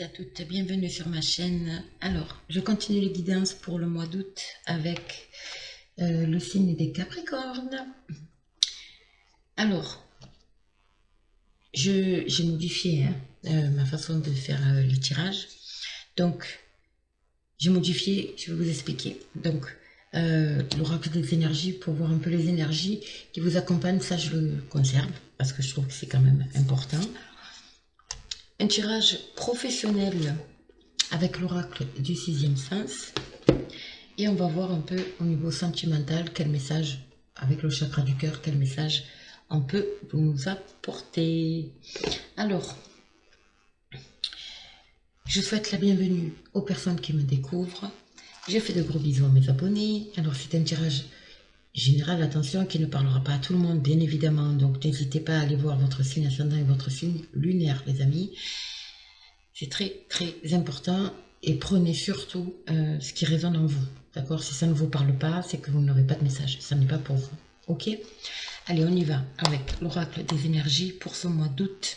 à toutes, bienvenue sur ma chaîne. Alors, je continue les guidances pour le mois d'août avec le signe des Capricornes. Alors, j'ai modifié ma façon de faire le tirage. Donc, j'ai modifié, je vais vous expliquer. Donc, l'oracle des énergies, pour voir un peu les énergies qui vous accompagnent, ça je le conserve parce que je trouve que c'est quand même important. Un tirage professionnel avec l'oracle du sixième sens. Et on va voir un peu au niveau sentimental quel message, avec le chakra du cœur, quel message on peut nous apporter. Alors, je souhaite la bienvenue aux personnes qui me découvrent. Je fais de gros bisous à mes abonnés. Alors, c'est un tirage général, attention, qui ne parlera pas à tout le monde, bien évidemment. Donc, n'hésitez pas à aller voir votre signe ascendant et votre signe lunaire, les amis. C'est très, très important. Et prenez surtout ce qui résonne en vous. D'accord? Si ça ne vous parle pas, c'est que vous n'aurez pas de message. Ça n'est pas pour vous. Ok? Allez, on y va avec l'oracle des énergies pour ce mois d'août.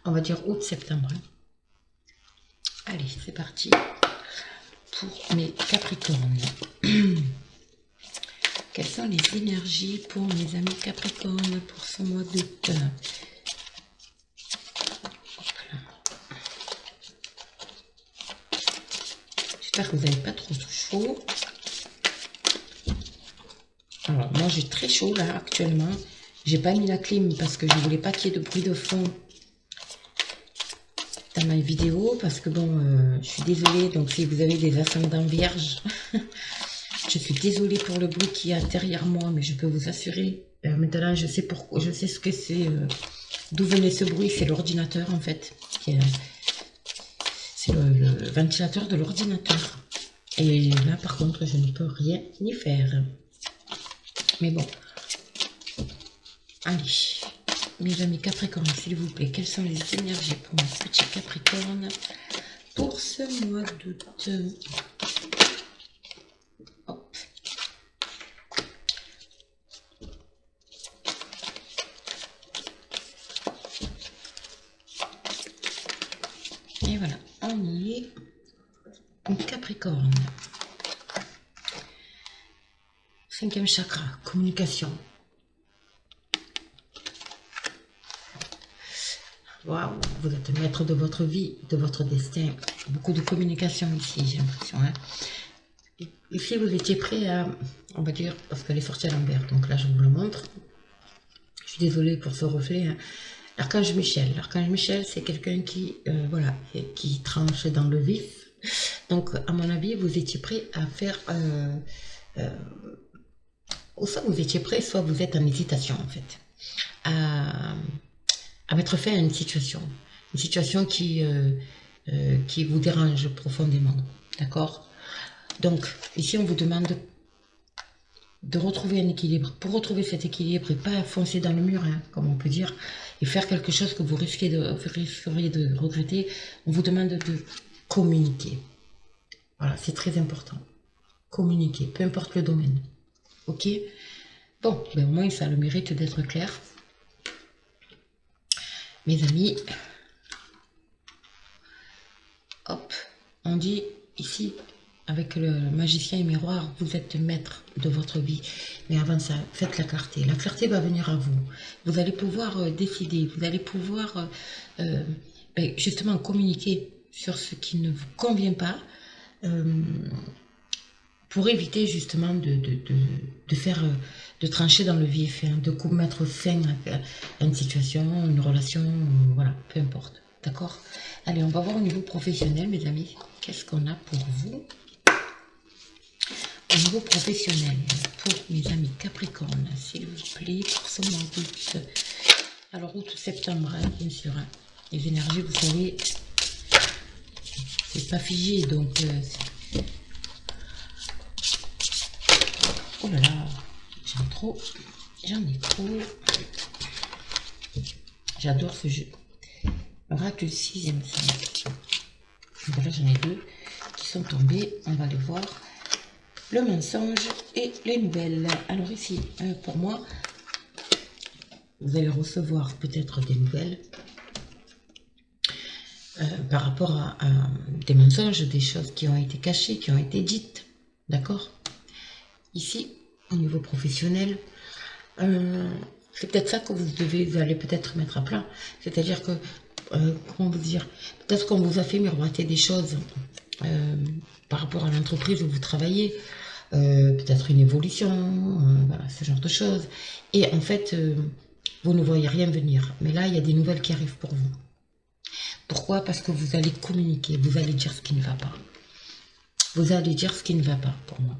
On va dire août-septembre. Allez, c'est parti pour mes Capricornes. Quelles sont les énergies pour mes amis Capricornes pour ce mois d'août? J'espère que vous n'avez pas trop chaud. Alors, moi j'ai très chaud là actuellement. J'ai pas mis la clim parce que je voulais pas qu'il y ait de bruit de fond dans ma vidéo. Parce que bon, je suis désolée. Donc si vous avez des ascendants vierges, je suis désolée pour le bruit qu'il y a derrière moi. Mais je peux vous assurer, maintenant je sais pourquoi, je sais ce que c'est, d'où venait ce bruit. C'est l'ordinateur en fait. C'est le ventilateur de l'ordinateur. Et là par contre je ne peux rien y faire. Mais bon, allez, mes amis Capricornes, s'il vous plaît, quelles sont les énergies pour mes petits Capricornes pour ce mois d'août? Hop. Et voilà, on y est. En Capricorne. Cinquième chakra, communication. Waouh, vous êtes maître de votre vie, de votre destin. Beaucoup de communication ici, j'ai l'impression. Hein. Ici, vous étiez prêt à, on va dire, parce qu'elle est sortie à l'envers. Donc là, je vous le montre. Je suis désolée pour ce reflet. Hein. L'archange Michel. L'archange Michel, c'est quelqu'un qui, voilà, qui tranche dans le vif. Donc, à mon avis, vous étiez prêt à faire... soit vous étiez prêt, soit vous êtes en hésitation, en fait. À mettre fin à une situation qui vous dérange profondément, d'accord? Donc, ici, on vous demande de retrouver un équilibre. Pour retrouver cet équilibre et pas foncer dans le mur, hein, comme on peut dire, et faire quelque chose que vous risqueriez de regretter, on vous demande de communiquer. Voilà, c'est très important. Communiquer, peu importe le domaine. Ok? Bon, ben au moins, ça a le mérite d'être clair. Mes amis, hop, on dit ici, avec le magicien et miroir, vous êtes maître de votre vie. Mais avant ça, faites la clarté. La clarté va venir à vous. Vous allez pouvoir décider, vous allez pouvoir justement communiquer sur ce qui ne vous convient pas pour éviter justement de faire, de trancher dans le vif, hein, de mettre fin à une situation, une relation, voilà, peu importe. D'accord? Allez, on va voir au niveau professionnel, mes amis. Qu'est-ce qu'on a pour vous? Au niveau professionnel, pour mes amis Capricornes, s'il vous plaît, pour ce mois d'août. Alors, août-septembre, hein, bien sûr. Hein. Les énergies, vous savez, c'est pas figé, donc... oh là là, j'en ai trop. J'adore ce jeu. Oracle 6e sens. Voilà, j'en ai deux qui sont tombés. On va les voir. Le mensonge et les nouvelles. Alors ici, pour moi, vous allez recevoir peut-être des nouvelles. par rapport à des mensonges, des choses qui ont été cachées, qui ont été dites. D'accord? Ici, au niveau professionnel, c'est peut-être ça que vous allez peut-être mettre à plat. C'est-à-dire que, comment vous dire, peut-être qu'on vous a fait miroiter des choses euh, par rapport à l'entreprise où vous travaillez, peut-être une évolution, voilà, ce genre de choses. Et en fait, vous ne voyez rien venir. Mais là, il y a des nouvelles qui arrivent pour vous. Pourquoi? Parce que vous allez communiquer, vous allez dire ce qui ne va pas. Vous allez dire ce qui ne va pas pour moi.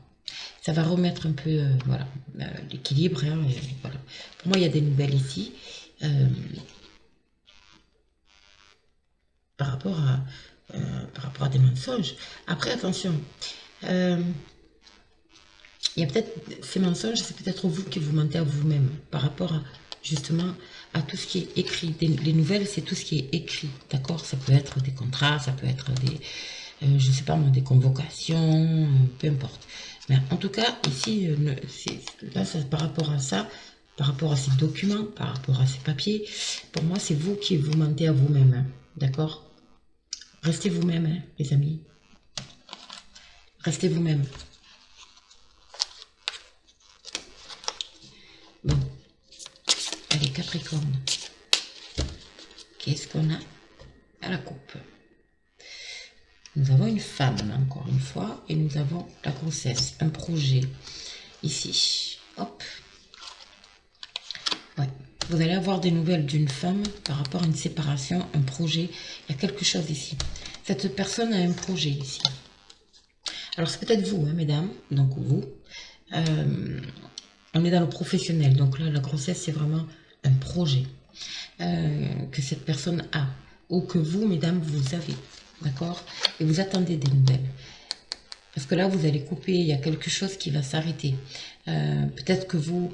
Ça va remettre un peu voilà, l'équilibre. Hein, voilà. Pour moi, il y a des nouvelles ici par, rapport par rapport à des mensonges. Après, attention, il y a peut-être ces mensonges, c'est peut-être vous qui vous mentez à vous-même par rapport à justement à tout ce qui est écrit. Les nouvelles, c'est tout ce qui est écrit, d'accord? Ça peut être des contrats, ça peut être des, je sais pas moi, des convocations, peu importe. Mais en tout cas, ici, là, par rapport à ça, par rapport à ces documents, par rapport à ces papiers, pour moi, c'est vous qui vous mentez à vous-même, hein, d'accord? Restez vous-même, hein, les amis. Restez vous-même. Bon, allez, Capricorne. Qu'est-ce qu'on a à la coupe? Nous avons une femme, encore une fois, et nous avons la grossesse, un projet, ici. Hop. Ouais. Vous allez avoir des nouvelles d'une femme par rapport à une séparation, un projet. Il y a quelque chose ici. Cette personne a un projet ici. Alors, c'est peut-être vous, hein, mesdames, donc vous. On est dans le professionnel, donc là, la grossesse, c'est vraiment un projet que cette personne a, ou que vous, mesdames, vous avez, d'accord? Et vous attendez des nouvelles. Parce que là, vous allez couper, il y a quelque chose qui va s'arrêter. Peut-être que vous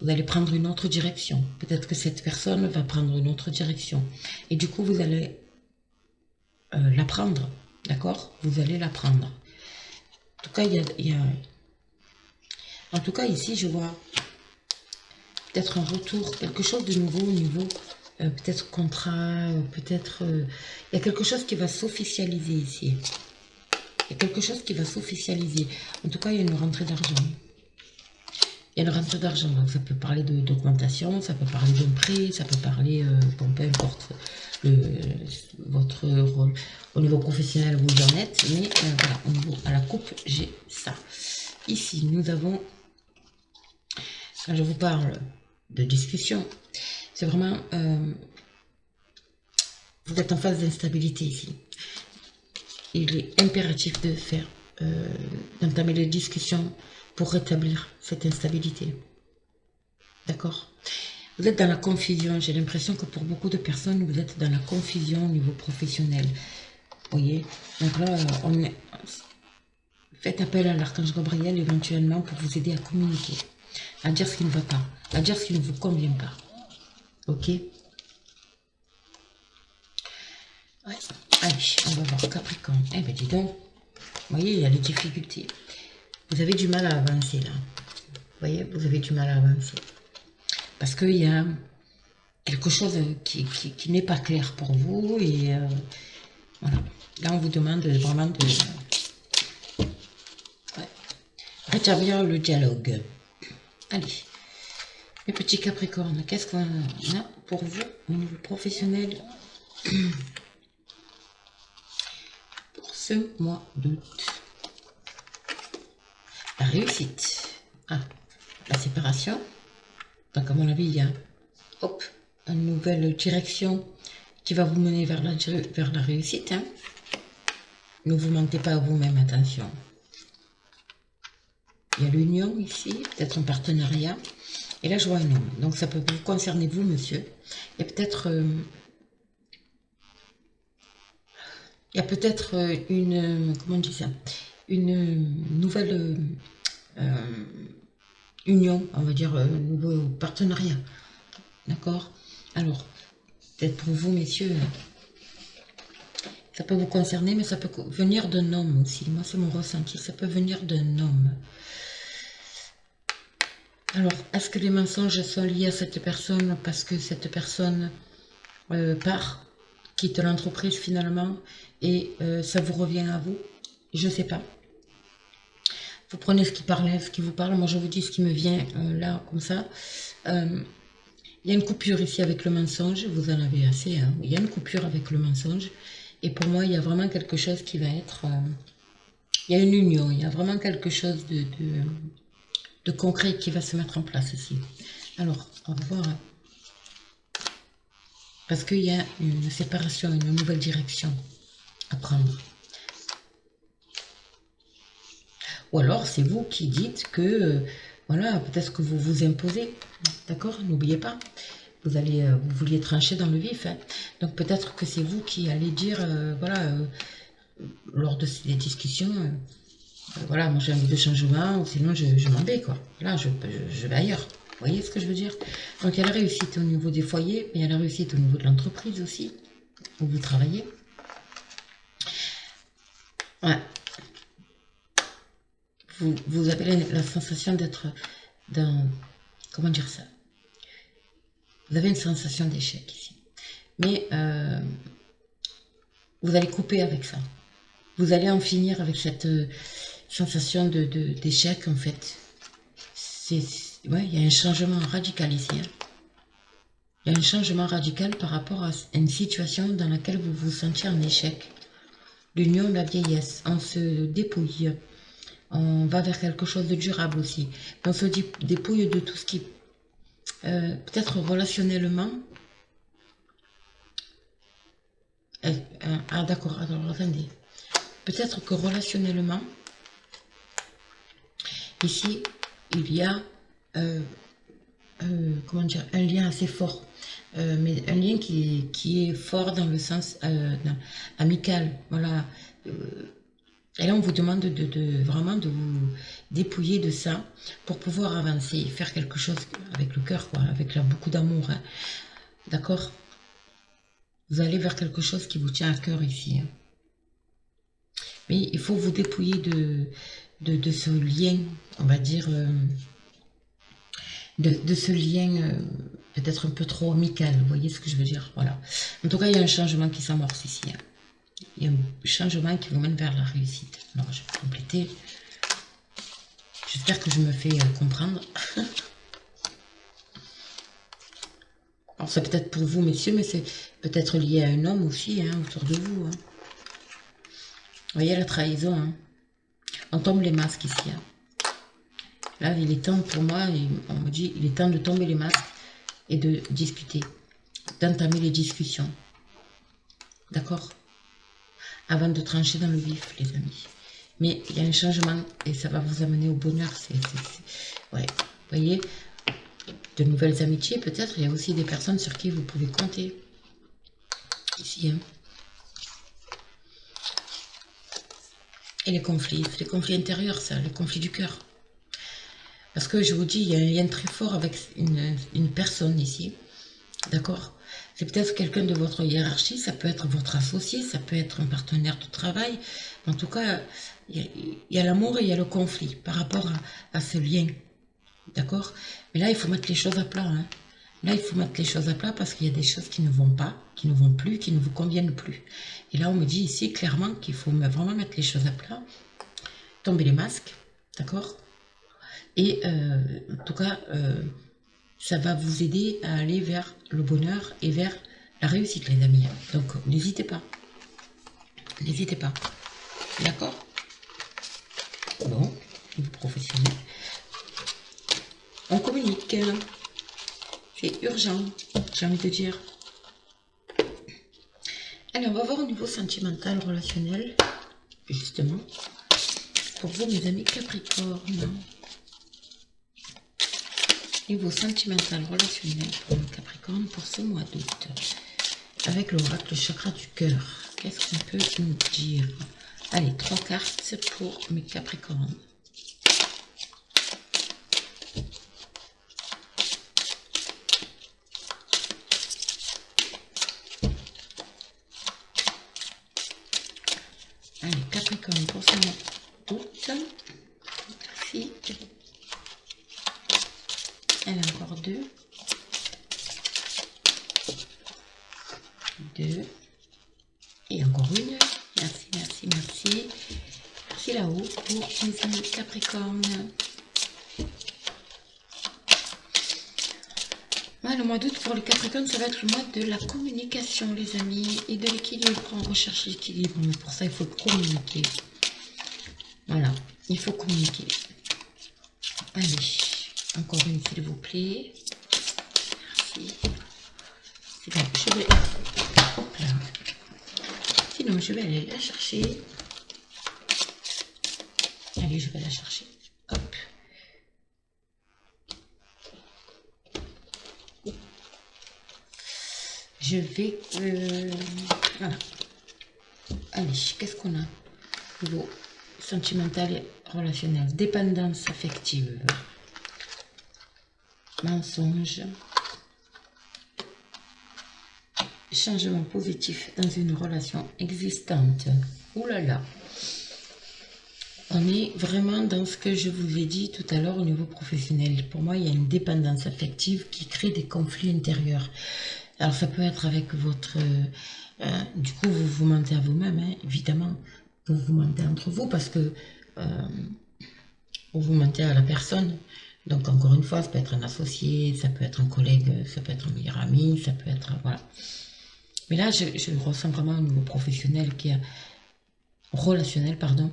allez prendre une autre direction. Peut-être que cette personne va prendre une autre direction. Et du coup, vous allez la prendre, d'accord? Vous allez la prendre. En tout cas, en tout cas, ici, je vois peut-être un retour, quelque chose de nouveau au niveau, peut-être contrat, peut-être... il y a quelque chose qui va s'officialiser ici. Il y a quelque chose qui va s'officialiser. En tout cas, il y a une rentrée d'argent. Il y a une rentrée d'argent. Donc, ça peut parler d'augmentation, ça peut parler d'un prêt, ça peut parler... bon, peu importe votre rôle. Au niveau professionnel, vous en êtes. Mais voilà, au niveau à la coupe, j'ai ça. Ici, nous avons... Quand je vous parle de discussion, c'est vraiment... vous êtes en phase d'instabilité ici. Il est impératif de faire, d'entamer les discussions pour rétablir cette instabilité. D'accord? Vous êtes dans la confusion. J'ai l'impression que pour beaucoup de personnes, vous êtes dans la confusion au niveau professionnel. Vous voyez? Donc là, faites appel à l'archange Gabriel éventuellement pour vous aider à communiquer, à dire ce qui ne va pas, à dire ce qui ne vous convient pas. Ok? Ouais. Allez, on va voir Capricorne. Eh ben dis donc, vous voyez, il y a des difficultés. Vous avez du mal à avancer là. Vous voyez, vous avez du mal à avancer. Parce qu'il y a quelque chose qui n'est pas clair pour vous. Et voilà. Là, on vous demande vraiment de rétablir le dialogue. Allez. Mes petits Capricornes, qu'est-ce qu'on a pour vous au niveau professionnel pour ce mois d'août? La réussite. Ah, la séparation. Donc, à mon avis, il y a hop, une nouvelle direction qui va vous mener vers la réussite. Hein. Ne vous mentez pas à vous-même, attention. Il y a l'union ici, peut-être un partenariat. Et là, je vois un homme. Donc, ça peut vous concerner, vous, monsieur. Il y a peut-être... il y a peut-être une... Comment on dit ça? Une nouvelle... union, on va dire, un nouveau partenariat. D'accord? Alors, peut-être pour vous, messieurs, ça peut vous concerner, mais ça peut venir d'un homme aussi. Moi, c'est mon ressenti. Ça peut venir d'un homme. Alors, est-ce que les mensonges sont liés à cette personne parce que cette personne part? quitte l'entreprise finalement et ça vous revient à vous. Je sais pas. Vous prenez ce qui parle, ce qui vous parle. Moi, je vous dis ce qui me vient là, comme ça. Il y a une coupure ici avec le mensonge. Vous en avez assez. Hein. Il y a une coupure avec le mensonge. Et pour moi, il y a vraiment quelque chose qui va être... il y a une union. Il y a vraiment quelque chose de concret qui va se mettre en place ici. Alors, on va voir. Parce qu'il y a une séparation, une nouvelle direction à prendre. Ou alors, c'est vous qui dites que, voilà, peut-être que vous vous imposez. D'accord? N'oubliez pas. Vous vouliez trancher dans le vif. Hein. Donc, peut-être que c'est vous qui allez dire, voilà, lors de ces discussions, voilà, moi j'ai envie de changement, ou sinon je m'en vais, quoi. Là, je vais ailleurs. Vous voyez ce que je veux dire? Donc, il y a la réussite au niveau des foyers, mais il y a la réussite au niveau de l'entreprise aussi, où vous travaillez. Ouais. Vous avez la sensation d'être dans... Comment dire ça? Vous avez une sensation d'échec ici. Mais vous allez couper avec ça. Vous allez en finir avec cette sensation d'échec, en fait. Ouais, il y a un changement radical ici. Hein. Il y a un changement radical par rapport à une situation dans laquelle vous vous sentiez en échec. L'union de la vieillesse, on se dépouille. On va vers quelque chose de durable aussi. On se dépouille de tout ce qui, peut-être relationnellement. Ah d'accord, alors attendez. Peut-être que relationnellement, ici, il y a, comment dire, un lien assez fort. Mais un lien qui est fort dans le sens amical. Voilà. Et là, on vous demande vraiment de vous dépouiller de ça pour pouvoir avancer, faire quelque chose avec le cœur, quoi, avec beaucoup d'amour. Hein. D'accord? Vous allez vers quelque chose qui vous tient à cœur ici. Hein. Mais il faut vous dépouiller de ce lien, on va dire, de ce lien peut-être un peu trop amical. Vous voyez ce que je veux dire? Voilà. En tout cas, il y a un changement qui s'amorce ici. Hein. Il y a un changement qui vous mène vers la réussite. Alors, je vais compléter. J'espère que je me fais comprendre. Alors, c'est peut-être pour vous, messieurs, mais c'est peut-être lié à un homme aussi, hein, autour de vous. Hein. Vous voyez la trahison. Hein. On tombe les masques ici. Hein. Là, il est temps pour moi, on me dit, il est temps de tomber les masques et de discuter, d'entamer les discussions. D'accord? Avant de trancher dans le vif, les amis. Mais il y a un changement et ça va vous amener au bonheur. Ouais. Vous voyez, de nouvelles amitiés peut-être. Il y a aussi des personnes sur qui vous pouvez compter. Ici. Hein. Et les conflits intérieurs, ça, les conflits du cœur. Parce que je vous dis, il y a un lien très fort avec une personne ici. D'accord? C'est peut-être quelqu'un de votre hiérarchie, ça peut être votre associé, ça peut être un partenaire de travail. En tout cas, il y a l'amour et il y a le conflit par rapport à ce lien. D'accord? Mais là, il faut mettre les choses à plat. Hein. Là, il faut mettre les choses à plat parce qu'il y a des choses qui ne vont pas, qui ne vont plus, qui ne vous conviennent plus. Et là, on me dit ici clairement qu'il faut vraiment mettre les choses à plat, tomber les masques, d'accord? Et en tout cas, ça va vous aider à aller vers le bonheur et vers la réussite, les amis. Donc, n'hésitez pas. N'hésitez pas. D'accord? Bon, niveau professionnel. On communique. C'est urgent, j'ai envie de dire. Allez, on va voir au niveau sentimental, relationnel. Justement. Pour vous, mes amis Capricorne. Niveau sentimental, relationnel pour le Capricorne pour ce mois d'août. Avec l'oracle, le chakra du cœur. Qu'est-ce qu'on peut nous dire? Allez, 3 cartes pour mes Capricornes. Allez, Capricorne pour ce mois d'août. Merci. Elle a encore 2. 2. chaos pour les amis Capricorne. Ouais, le mois d'août pour les Capricornes, ça va être le mois de la communication, les amis, et de l'équilibre. On recherche l'équilibre, mais pour ça, il faut communiquer. Voilà, il faut communiquer. Allez, encore une, s'il vous plaît. Merci. C'est bon, je vais... Hop là. Sinon, je vais aller la chercher. Allez, je vais la chercher. Hop. Je vais... voilà. Allez, qu'est-ce qu'on a? Niveau sentimental et relationnel. Dépendance affective. Mensonge. Changement positif dans une relation existante. Ouh là là. On est vraiment dans ce que je vous ai dit tout à l'heure au niveau professionnel. Pour moi, il y a une dépendance affective qui crée des conflits intérieurs. Alors, ça peut être avec votre... du coup, vous vous mentez à vous-même, hein, évidemment. Vous vous mentez entre vous parce que vous mentez à la personne. Donc, encore une fois, ça peut être un associé, ça peut être un collègue, ça peut être un meilleur ami, ça peut être... Voilà. Mais là, je ressens vraiment au niveau professionnel, relationnel, pardon.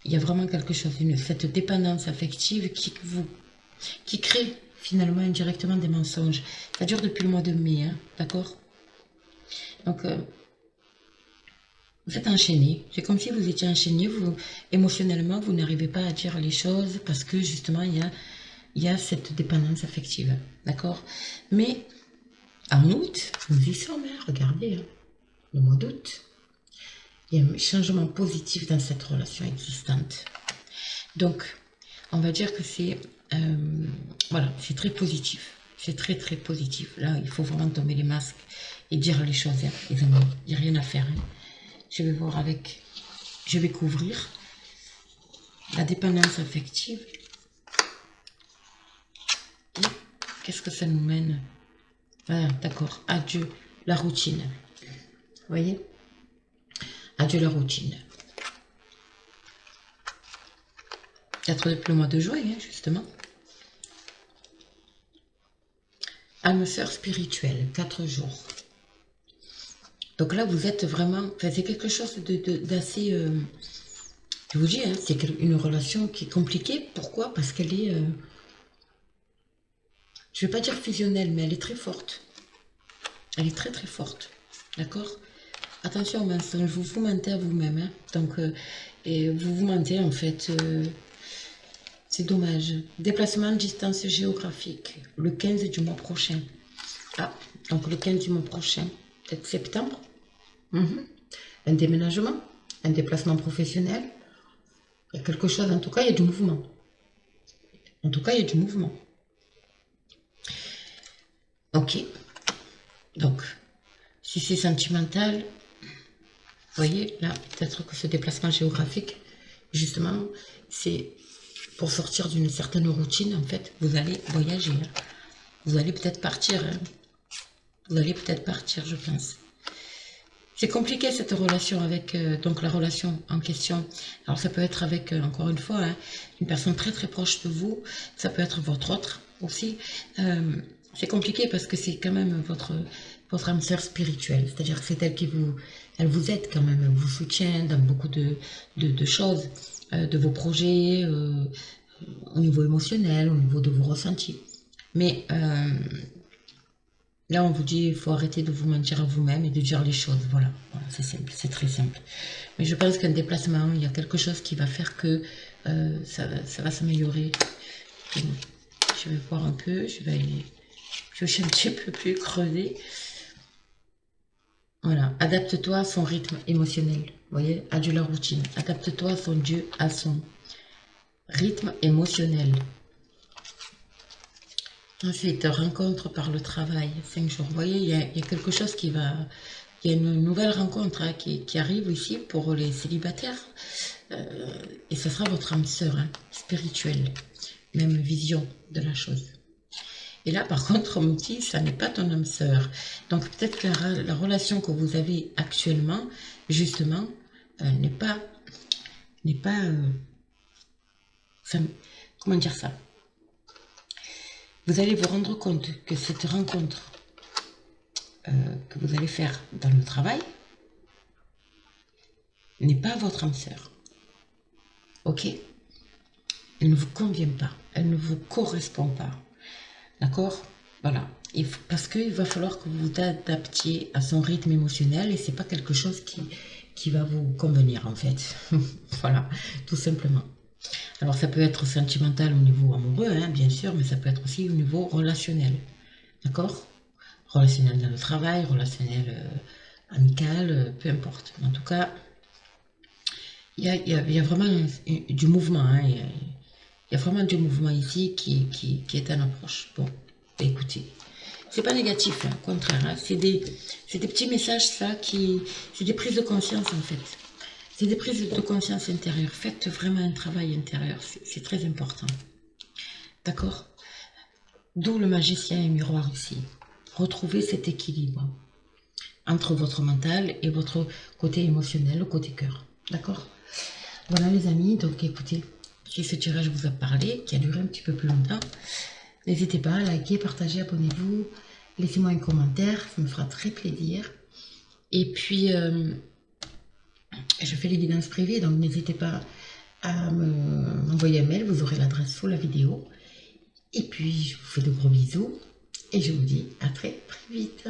Il y a vraiment quelque chose, cette dépendance affective qui crée finalement indirectement des mensonges. Ça dure depuis le mois de mai, hein, d'accord? Donc, vous êtes enchaîné. C'est comme si vous étiez enchaîné. Émotionnellement, vous n'arrivez pas à dire les choses parce que justement, il y a cette dépendance affective, d'accord? Mais en août, nous y sommes, hein, regardez, hein, le mois d'août. Il y a un changement positif dans cette relation existante. Donc, on va dire que c'est voilà, c'est très positif. C'est très, très positif. Là, il faut vraiment tomber les masques et dire les choses, hein, les amis. Il n'y a rien à faire. Hein. Je vais voir avec... Je vais couvrir la dépendance affective. Qu'est-ce que ça nous mène? Voilà, d'accord. Adieu, la routine. Vous voyez? Adieu la routine. Peut-être depuis le mois de juin, hein, justement. Âme sœur spirituelle, 4 jours. Donc là, vous êtes vraiment... Enfin, c'est quelque chose d'assez... je vous dis, hein, c'est une relation qui est compliquée. Pourquoi? Parce qu'elle est... je ne vais pas dire fusionnelle, mais elle est très forte. Elle est très, très forte. D'accord? Attention au mensonge, vous vous mentez à vous-même. Hein. Donc, et vous vous mentez, en fait... c'est dommage. Déplacement de distance géographique, le 15 du mois prochain. Ah, donc le 15 du mois prochain, peut-être septembre. Un déménagement, un déplacement professionnel. Il y a quelque chose, en tout cas, il y a du mouvement. En tout cas, il y a du mouvement. Ok. Donc, si c'est sentimental, vous voyez, là, peut-être que ce déplacement géographique, justement, c'est... Pour sortir d'une certaine routine, en fait, vous allez voyager. Hein. Vous allez peut-être partir. Hein. Vous allez peut-être partir, je pense. C'est compliqué cette relation avec donc la relation en question. Alors ça peut être avec, encore une fois, hein, une personne très très proche de vous. Ça peut être votre autre aussi. C'est compliqué parce que c'est quand même votre âme sœur spirituelle. C'est-à-dire que c'est elle vous aide quand même, elle vous soutient dans beaucoup de choses. De vos projets, au niveau émotionnel, au niveau de vos ressentis. Mais là, on vous dit, il faut arrêter de vous mentir à vous-même et de dire les choses. Voilà, voilà, c'est simple, c'est très simple. Mais je pense qu'un déplacement, il y a quelque chose qui va faire que ça va s'améliorer. Je vais voir un peu, je vais un petit peu plus creuser. Voilà, adapte-toi à son rythme émotionnel. Vous voyez, adieu la routine. Adapte-toi à son rythme émotionnel. Ensuite, rencontre par le travail, 5 jours. Vous voyez, il y a quelque chose qui va... Il y a une nouvelle rencontre hein, qui arrive ici pour les célibataires. Et ce sera votre âme sœur hein, spirituelle. Même vision de la chose. Et là, par contre, on me dit, ça n'est pas ton âme sœur. Donc, peut-être que la relation que vous avez actuellement, justement, n'est pas comment dire ça? Vous allez vous rendre compte que cette rencontre que vous allez faire dans le travail n'est pas votre âme sœur. Ok? Elle ne vous convient pas. Elle ne vous correspond pas. D'accord? Voilà. Parce qu'il va falloir que vous vous adaptiez à son rythme émotionnel et c'est pas quelque chose qui va vous convenir en fait. Voilà, tout simplement. Alors ça peut être sentimental au niveau amoureux, hein, bien sûr, mais ça peut être aussi au niveau relationnel. D'accord? Relationnel dans le travail, relationnel amical, peu importe. En tout cas, il y a vraiment du mouvement. Hein, il y a vraiment du mouvement ici qui est en approche. Bon, écoutez, c'est pas négatif, hein, au contraire. Hein, c'est des petits messages, ça, c'est des prises de conscience, en fait. C'est des prises de conscience intérieure. Faites vraiment un travail intérieur. C'est très important. D'accord? D'où le magicien et miroir ici. Retrouvez cet équilibre entre votre mental et votre côté émotionnel, le côté cœur. D'accord? Voilà les amis, donc écoutez, si ce tirage vous a parlé, qui a duré un petit peu plus longtemps, n'hésitez pas à liker, partager, abonnez-vous, laissez-moi un commentaire, ça me fera très plaisir. Et puis, je fais les guidances privées, donc n'hésitez pas à m'envoyer un mail, vous aurez l'adresse sous la vidéo. Et puis, je vous fais de gros bisous et je vous dis à très très vite.